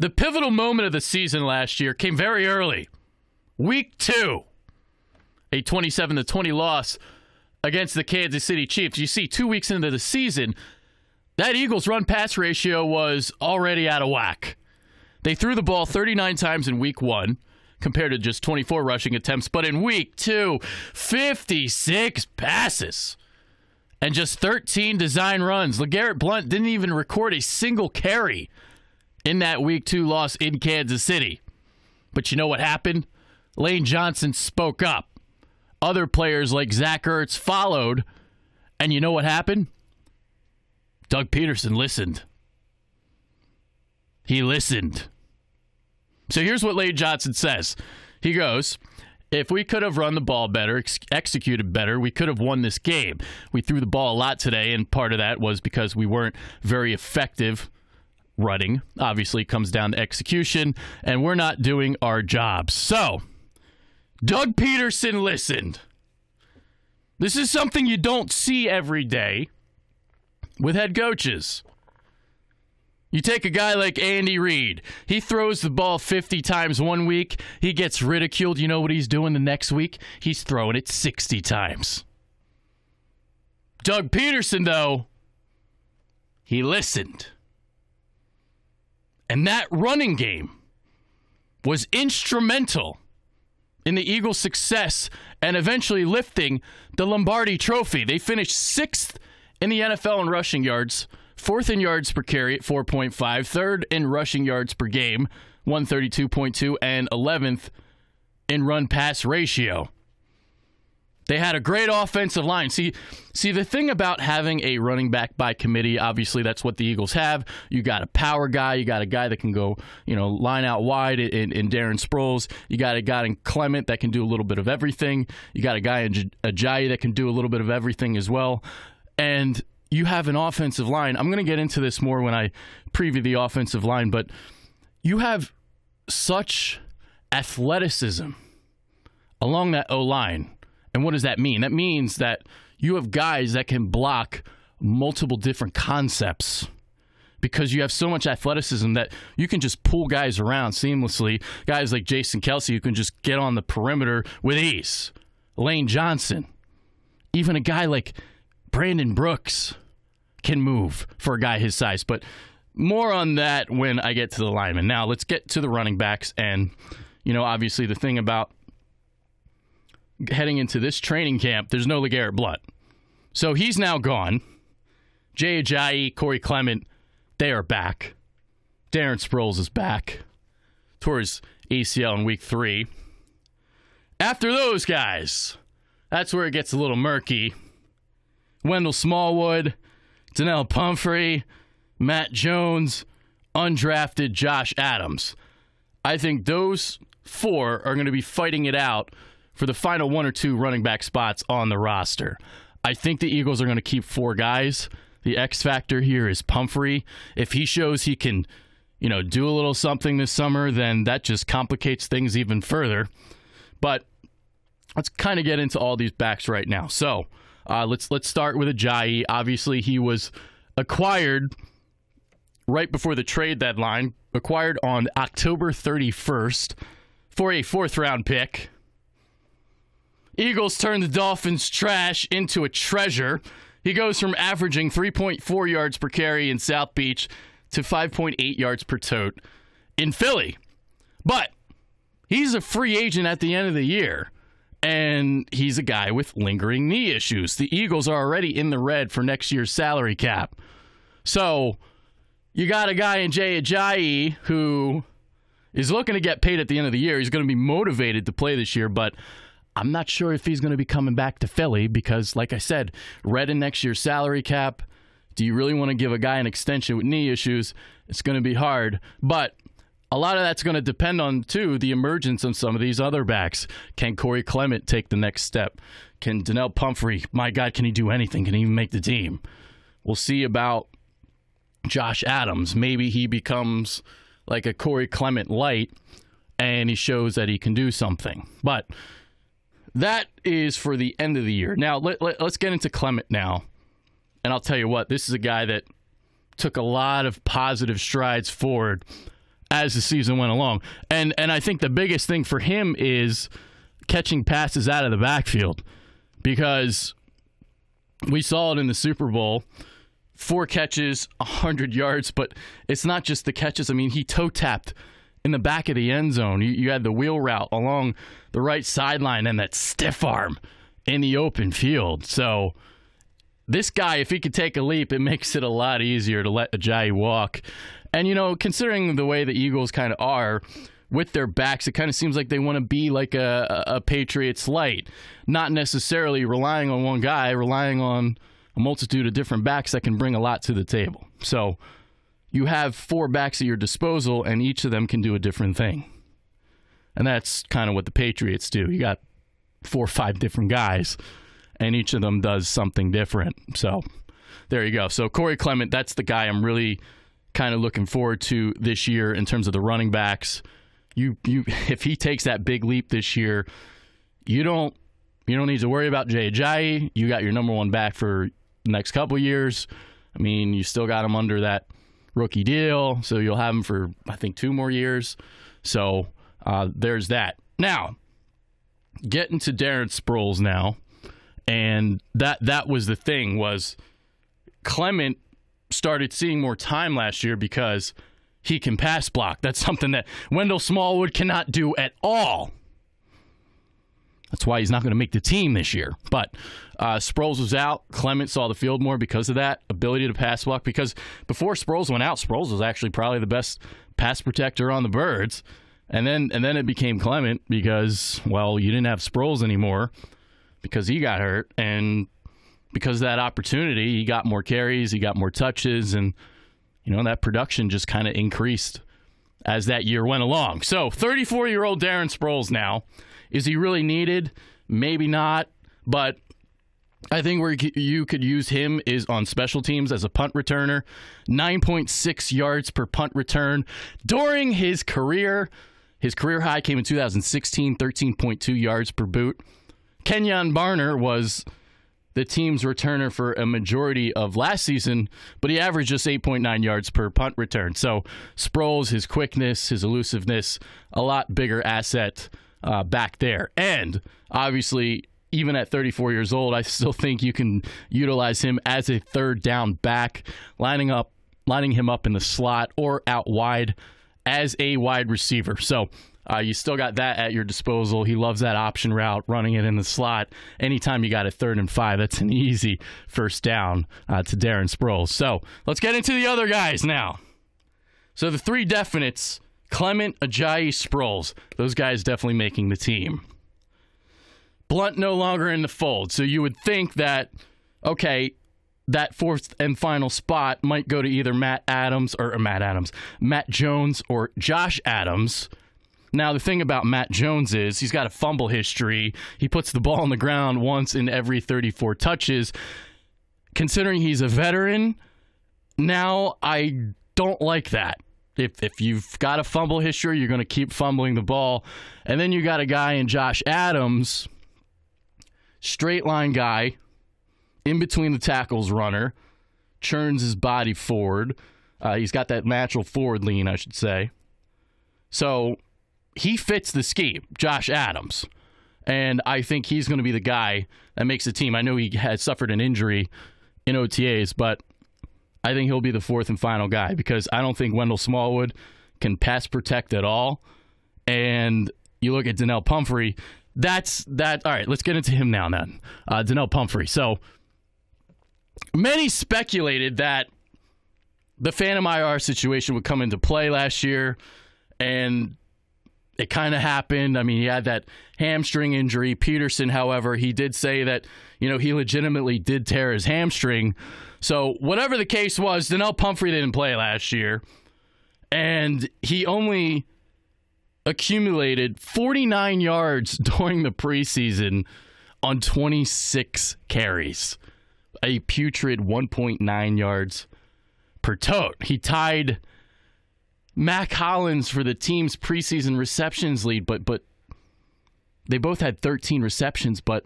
The pivotal moment of the season last year came very early. Week 2, a 27-20 loss against the Kansas City Chiefs. You see, 2 weeks into the season, that Eagles run-pass ratio was already out of whack. They threw the ball 39 times in Week 1, compared to just 24 rushing attempts. But in Week 2, 56 passes and just 13 design runs. LeGarrette Blount didn't even record a single carry in that Week 2 loss in Kansas City. But you know what happened? Lane Johnson spoke up. Other players like Zach Ertz followed. And you know what happened? Doug Peterson listened. He listened. So here's what Lane Johnson says. He goes, if we could have run the ball better, executed better, we could have won this game. We threw the ball a lot today, and part of that was because we weren't very effective running. Obviously, it comes down to execution, and we're not doing our jobs. So, Doug Peterson listened. This is something you don't see every day with head coaches. You take a guy like Andy Reid. He throws the ball 50 times one week. He gets ridiculed. You know what he's doing the next week? He's throwing it 60 times. Doug Peterson, though, he listened. And that running game was instrumental in the Eagles' success and eventually lifting the Lombardi Trophy. They finished 6th in the NFL in rushing yards, 4th in yards per carry at 4.5, 3rd in rushing yards per game, 132.2, and 11th in run-pass ratio. They had a great offensive line. See, the thing about having a running back by committee, obviously that's what the Eagles have. You got a power guy. You got a guy that can go, line out wide in Darren Sproles. You got a guy in Clement that can do a little bit of everything. You got a guy in Ajayi that can do a little bit of everything as well. And you have an offensive line. I'm going to get into this more when I preview the offensive line, but you have such athleticism along that O-line. And what does that mean? That means that you have guys that can block multiple different concepts because you have so much athleticism that you can just pull guys around seamlessly. Guys like Jason Kelce who can just get on the perimeter with ease. Lane Johnson. Even a guy like Brandon Brooks can move for a guy his size. But more on that when I get to the linemen. Now, let's get to the running backs. And, obviously the thing about heading into this training camp, there's no LeGarrette Blount. So he's now gone. Jay Ajayi, Corey Clement, they are back. Darren Sproles is back. Tore his ACL in Week 3. After those guys, that's where it gets a little murky. Wendell Smallwood, Donnell Pumphrey, Matt Jones, undrafted Josh Adams. I think those 4 are going to be fighting it out for the final 1 or 2 running back spots on the roster. I think the Eagles are going to keep 4 guys. The X factor here is Pumphrey. If he shows he can, do a little something this summer, then that just complicates things even further. But let's kind of get into all these backs right now. So let's start with Ajayi. Obviously, he was acquired right before the trade deadline, acquired on October 31st for a 4th-round pick. Eagles turn the Dolphins' trash into a treasure. He goes from averaging 3.4 yards per carry in South Beach to 5.8 yards per tote in Philly. But he's a free agent at the end of the year, and he's a guy with lingering knee issues. The Eagles are already in the red for next year's salary cap. So you got a guy in Jay Ajayi who is looking to get paid at the end of the year. He's going to be motivated to play this year, but I'm not sure if he's going to be coming back to Philly because, like I said, red in next year's salary cap. Do you really want to give a guy an extension with knee issues? It's going to be hard. But a lot of that's going to depend on, too, the emergence of some of these other backs. Can Corey Clement take the next step? Can Donnell Pumphrey, my God, can he do anything? Can he even make the team? We'll see about Josh Adams. Maybe he becomes like a Corey Clement light and he shows that he can do something. But that is for the end of the year. Now, let's get into Clement now. And I'll tell you what, this is a guy that took a lot of positive strides forward as the season went along. And I think the biggest thing for him is catching passes out of the backfield, because we saw it in the Super Bowl. 4 catches, 100 yards, but it's not just the catches. I mean, he toe-tapped in the back of the end zone. You had the wheel route along the right sideline and that stiff arm in the open field. So this guy, if he could take a leap, it makes it a lot easier to let Ajayi walk. And, considering the way the Eagles kind of are with their backs, it kind of seems like they want to be like a Patriots light, not necessarily relying on one guy, relying on a multitude of different backs that can bring a lot to the table. So you have 4 backs at your disposal, and each of them can do a different thing. And that's kind of what the Patriots do. You got 4 or 5 different guys, and each of them does something different. So there you go. So Corey Clement, that's the guy I'm really kind of looking forward to this year in terms of the running backs. If he takes that big leap this year, you don't need to worry about Jay Ajayi. You got your number 1 back for the next couple years. I mean, you still got him under that rookie deal, so you'll have him for, I think, 2 more years. So there's that. Now, getting to Darren Sproles now, and that was the thing, was Clement started seeing more time last year because he can pass block. That's something that Wendell Smallwood cannot do at all. That's why he's not going to make the team this year. But Sproles was out. Clement saw the field more because of that ability to pass block. Because before Sproles went out, Sproles was actually probably the best pass protector on the Birds. And then it became Clement because, well, you didn't have Sproles anymore because he got hurt. And because of that opportunity, he got more carries, he got more touches, and that production just kind of increased as that year went along. So 34-year-old Darren Sproles now. Is he really needed? Maybe not, but I think where you could use him is on special teams as a punt returner. 9.6 yards per punt return during his career. His career high came in 2016, 13.2 yards per boot. Kenyon Barner was the team's returner for a majority of last season, but he averaged just 8.9 yards per punt return. So Sproles, his quickness, his elusiveness, a lot bigger asset back there. And obviously, even at 34 years old, I still think you can utilize him as a third down back, lining him up in the slot or out wide as a wide receiver. So you still got that at your disposal. He loves that option route, running it in the slot. Anytime you got a 3rd and 5, that's an easy first down to Darren Sproles. So let's get into the other guys now. So the 3 definites: Clement, Ajayi, Sproles. Those guys definitely making the team. Blunt no longer in the fold. So you would think that, okay, that 4th and final spot might go to either Matt Jones or Josh Adams. Now, the thing about Matt Jones is he's got a fumble history. He puts the ball on the ground once in every 34 touches. Considering he's a veteran, now I don't like that. If you've got a fumble history, you're going to keep fumbling the ball. And then you got a guy in Josh Adams, straight line guy, in between the tackles runner, churns his body forward. He's got that natural forward lean, I should say. So he fits the scheme, Josh Adams. And I think he's going to be the guy that makes the team. I know he had suffered an injury in OTAs, but I think he'll be the 4th and final guy because I don't think Wendell Smallwood can pass protect at all. And you look at Donnell Pumphrey, that's that. All right, let's get into him now then. Donnell Pumphrey. So many speculated that the Phantom IR situation would come into play last year, and it kind of happened. I mean, he had that hamstring injury. Peterson, however, he did say that, he legitimately did tear his hamstring. So whatever the case was, Donnell Pumphrey didn't play last year, and he only accumulated 49 yards during the preseason on 26 carries, a putrid 1.9 yards per tote. He tied Mac Hollins for the team's preseason receptions lead, but they both had 13 receptions, but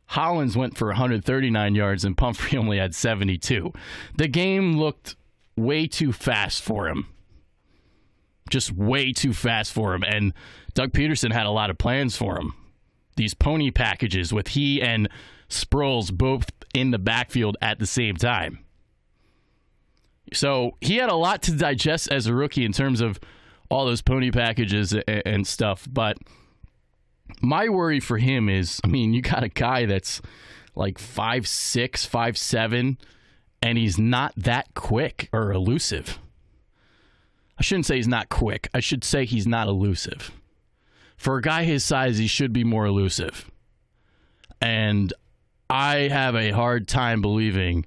Hollins went for 139 yards and Pumphrey only had 72. The game looked way too fast for him. just way too fast for him. And Doug Peterson had a lot of plans for him. These pony packages with he and Sproles both in the backfield at the same time. So he had a lot to digest as a rookie in terms of all those pony packages and stuff. But my worry for him is, I mean, you got a guy that's like 5'6", 5'7", and he's not that quick or elusive. I shouldn't say he's not quick. I should say he's not elusive. For a guy his size, he should be more elusive. And I have a hard time believing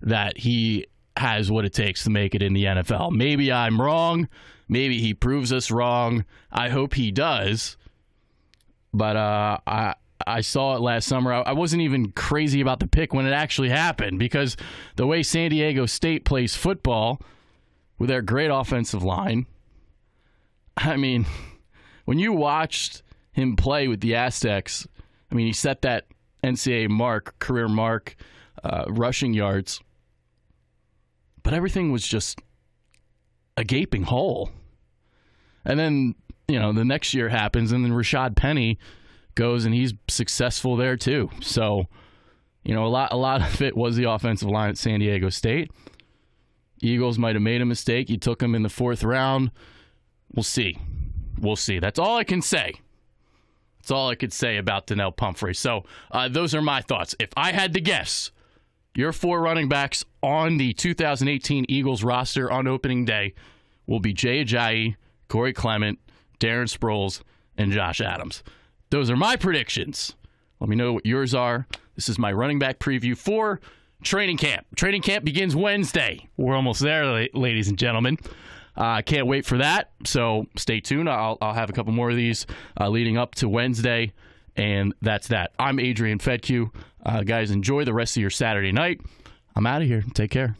that he has what it takes to make it in the NFL. Maybe I'm wrong. Maybe he proves us wrong. I hope he does. But I saw it last summer. I wasn't even crazy about the pick when it actually happened, because the way San Diego State plays football with their great offensive line, I mean, when you watched him play with the Aztecs, I mean, he set that NCAA career mark, rushing yards, but everything was just a gaping hole. And then, the next year happens, and then Rashad Penny goes, and he's successful there too. So, a lot of it was the offensive line at San Diego State. Eagles might have made a mistake. You took him in the 4th round. We'll see. That's all I can say. That's all I could say about Donnell Pumphrey. So those are my thoughts. If I had to guess, your 4 running backs on the 2018 Eagles roster on opening day will be Jay Ajayi, Corey Clement, Darren Sproles, and Josh Adams. Those are my predictions. Let me know what yours are. This is my running back preview for training camp. Training camp begins Wednesday. We're almost there, ladies and gentlemen. Can't wait for that. So stay tuned. I'll have a couple more of these leading up to Wednesday, and that's that. I'm Adrian Fedke. Guys, enjoy the rest of your Saturday night. I'm out of here. Take care.